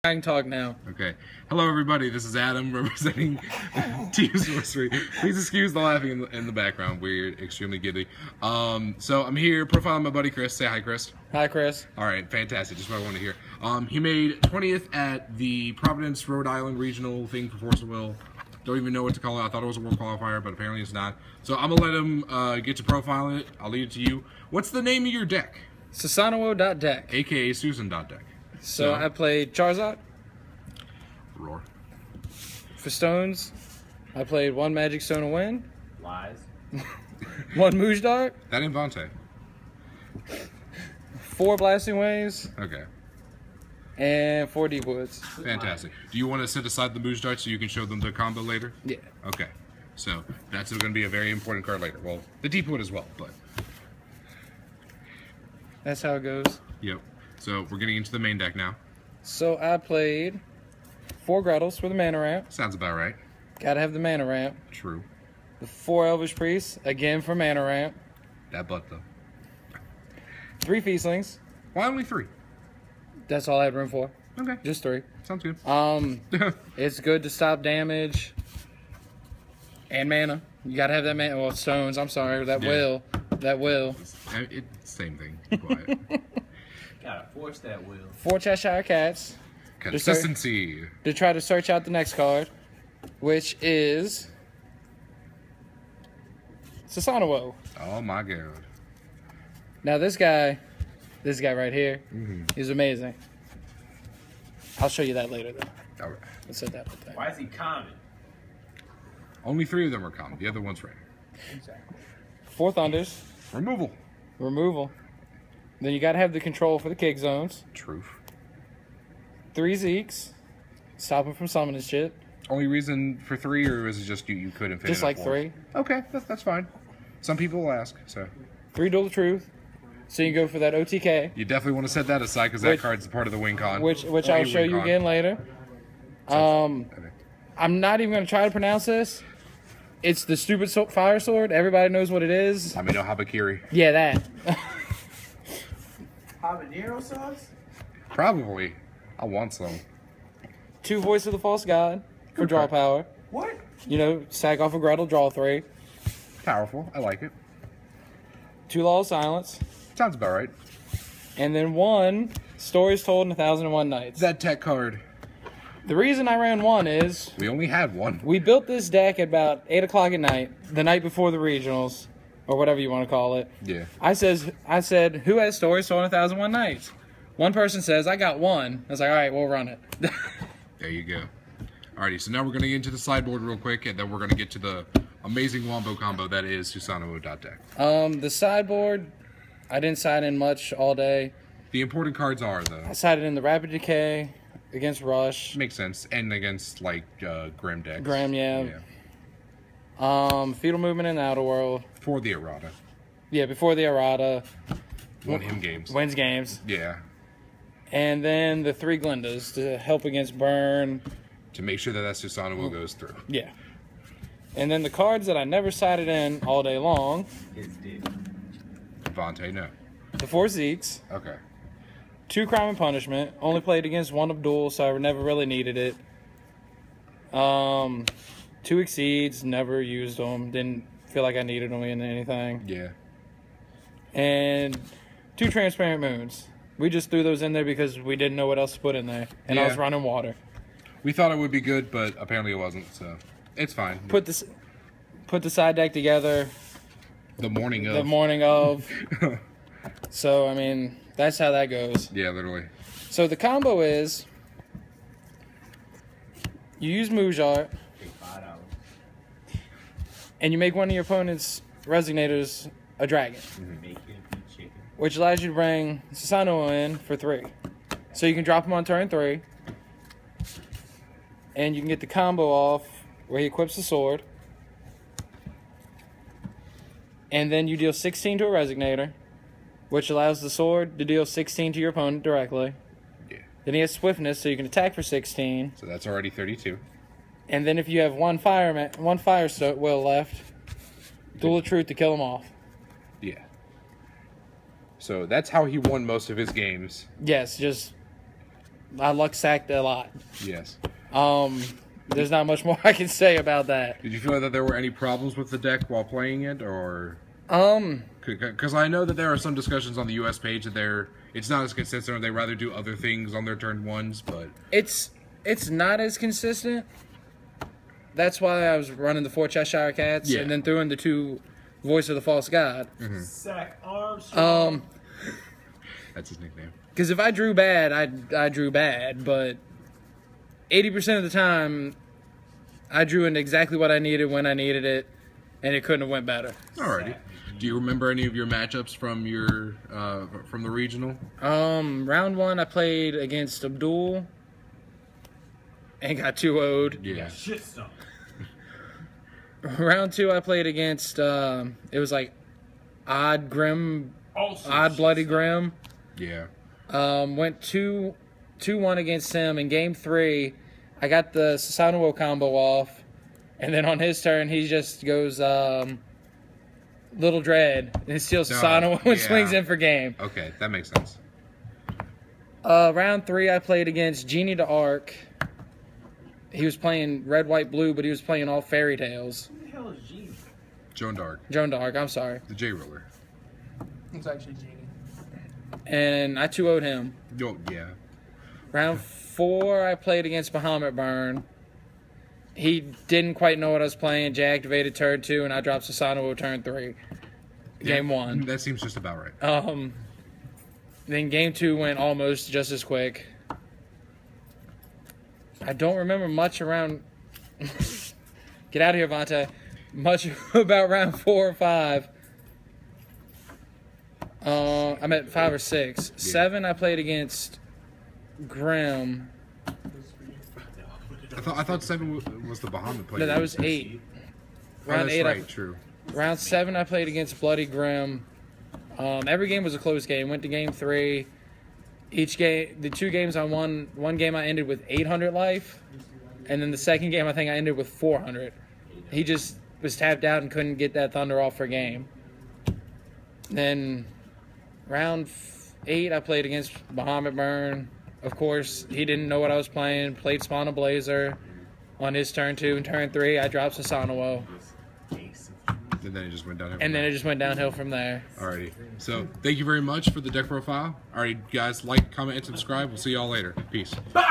I can talk now. Okay. Hello, everybody. This is Adam representing Team Sorcery. Please excuse the laughing in the background. We're extremely giddy. So I'm here profiling my buddy Chris. Say hi, Chris. Hi, Chris. All right, fantastic. Just what I want to hear. He made 20th at the Providence, Rhode Island regional thing for Force of Will. Don't even know what to call it. I thought it was a world qualifier, but apparently it's not. So I'm gonna let him get to profile it. I'll leave it to you. What's the name of your deck? Susanuwo.deck. AKA Susan.deck. So I played Charizard. Roar. For stones, I played one Magic Stone of Wind. Lies. One Moosh Dart. That ain't Vontae. 4 Blasting Waves. Okay. And 4 Deep Woods. Fantastic. Do you want to set aside the Moosh Dart so you can show them the combo later? Yeah. Okay. So that's going to be a very important card later. Well, the Deep Wood as well, but... That's how it goes. Yep. So we're getting into the main deck now. So I played 4 Grettles for the mana ramp. Sounds about right. Gotta have the mana ramp. True. The 4 Elvish Priests, again for mana ramp. That butt, though. 3 Feastlings. Why only 3? That's all I had room for. Okay. Just 3. Sounds good. It's good to stop damage and mana. You gotta have that mana. Well, stones. I'm sorry. That will. That will. It's same thing. Quiet. Gotta force that will. 4 Cheshire Cats. Consistency. To try to search out the next card, which is Susanuwo. Oh my god. Now this guy right here, is amazing. I'll show you that later though. All right. Let's set that up there. Why is he common? Only 3 of them are common. The other one's rare. Exactly. 4 Thunders. Removal. Removal. Then you gotta have the control for the kick zones. Truth. 3 Zeeks. Stop him from summoning shit. Only reason for 3, or is it just you couldn't fit Just in a like 4? 3. Okay, that's fine. Some people will ask, so. 3 Duel of Truth. So you go for that OTK. You definitely want to set that aside because that card's a part of the win con. Which I'll show you again later. I'm not even going to try to pronounce this. It's the stupid fire sword. Everybody knows what it is. Amino Habakiri. Yeah, that. Habanero sauce? Probably. I want some. 2 Voice of the False God for draw power. What? You know, sack off a Gretel, draw 3. Powerful. I like it. 2 Law of Silence. Sounds about right. And then 1 Stories Told in 1001 Nights. That tech card. The reason I ran 1 is We only had 1. we built this deck at about 8 o'clock at night, the night before the regionals, or whatever you want to call it. Yeah. I said, who has Stories Told in 1001 Nights? One person says, I got 1. I was like, all right, we'll run it. There you go. Alrighty, so now we're going to get into the sideboard real quick, and then we're going to get to the amazing wombo combo that is Susanuwo.deck. The sideboard, I didn't side in much all day. The important cards are, though. I sided in the Rapid Decay against Rush. Makes sense. And against, like, Grim decks. Grim, yeah. Feudal Movement in the Outer World. For the errata. Yeah, before the errata. Won him games. Wins games. Yeah. And then the 3 Glindas to help against Burn. To make sure that Susanuwo goes through. Yeah. And then the cards that I never sided in all day long. His dick. Vontae, no. The 4 Zeeks. Okay. 2 Crime and Punishment. Only played against 1 Abdul, so I never really needed it. 2 Exceeds. Never used them. Didn't feel like I needed them in anything. Yeah. And 2 Transparent Moons. We just threw those in there because we didn't know what else to put in there. And I was running water. We thought it would be good, but apparently it wasn't, so it's fine. Put the side deck together. The morning of. The morning of. So, I mean, that's how that goes. Yeah, literally. So the combo is you use Mujar $5. and you make one of your opponent's Resignators a dragon, Bacon and chicken. which allows you to bring Susanuwo in for 3. So you can drop him on turn 3, and you can get the combo off where he equips the sword, and then you deal 16 to a Resignator, which allows the sword to deal 16 to your opponent directly. Yeah. Then he has Swiftness, so you can attack for 16. So that's already 32. And then if you have one fire will left, Duel of Truth to kill him off. Yeah. So that's how he won most of his games. Yes, just I luck sacked a lot. Yes. There's not much more I can say about that. Did you feel that there were any problems with the deck while playing it, or? Because I know that there are some discussions on the U.S. page that it's not as consistent, or they rather do other things on their turn ones, but it's not as consistent. That's why I was running the 4 Cheshire Cats and then threw in the 2 Voice of the False God. Sack Armstrong. That's his nickname. Because if I drew bad, I drew bad, but 80% of the time, I drew in exactly what I needed when I needed it, and it couldn't have went better. Alrighty. Do you remember any of your matchups from your from the regional? Round 1, I played against Abdul and got 2-0'd. Yeah. Shit stuff. Round 2, I played against it was like Odd Bloody Grim. Yeah. Went 2-1 against him. In game 3, I got the susanuwo combo off, and then on his turn, he just goes Little Dread, and he steals susanuwo and swings in for game. Okay, that makes sense. Round 3, I played against Genie to Arc. He was playing red, white, blue, but he was playing all fairy tales. Who the hell is Genie? Joan d'Arc. Joan d'Arc, I'm sorry. The J-Roller. It's actually Genie. And I 2-0'd him. Oh, yeah. Round 4, I played against Bahamut Burn. He didn't quite know what I was playing. J activated turn 2, and I dropped Susanuwo turn 3. Game 1. That seems just about right. Then game 2 went almost just as quick. I don't remember much around... Get out of here, Vontae. Much about round 4 or 5. I'm at 5 or 6. 7, I played against Grim. I thought 7 was the Bahamut play. No, that was 8. Round 8, true. Round 7, I played against Bloody Grim. Every game was a close game. Went to game 3. Each game, the 2 games I won. One game I ended with 800 life, and then the second game I think I ended with 400. He just was tapped out and couldn't get that Thunder off for game. Then round 8, I played against Bahamut Burn. Of course, he didn't know what I was playing. Played Spawn a Blazer on his turn 2 and turn 3. I dropped Susanuwo. And then it just went downhill. And then it just went downhill from there. Alrighty. So, thank you very much for the deck profile. Alright, guys, like, comment, and subscribe. We'll see y'all later. Peace.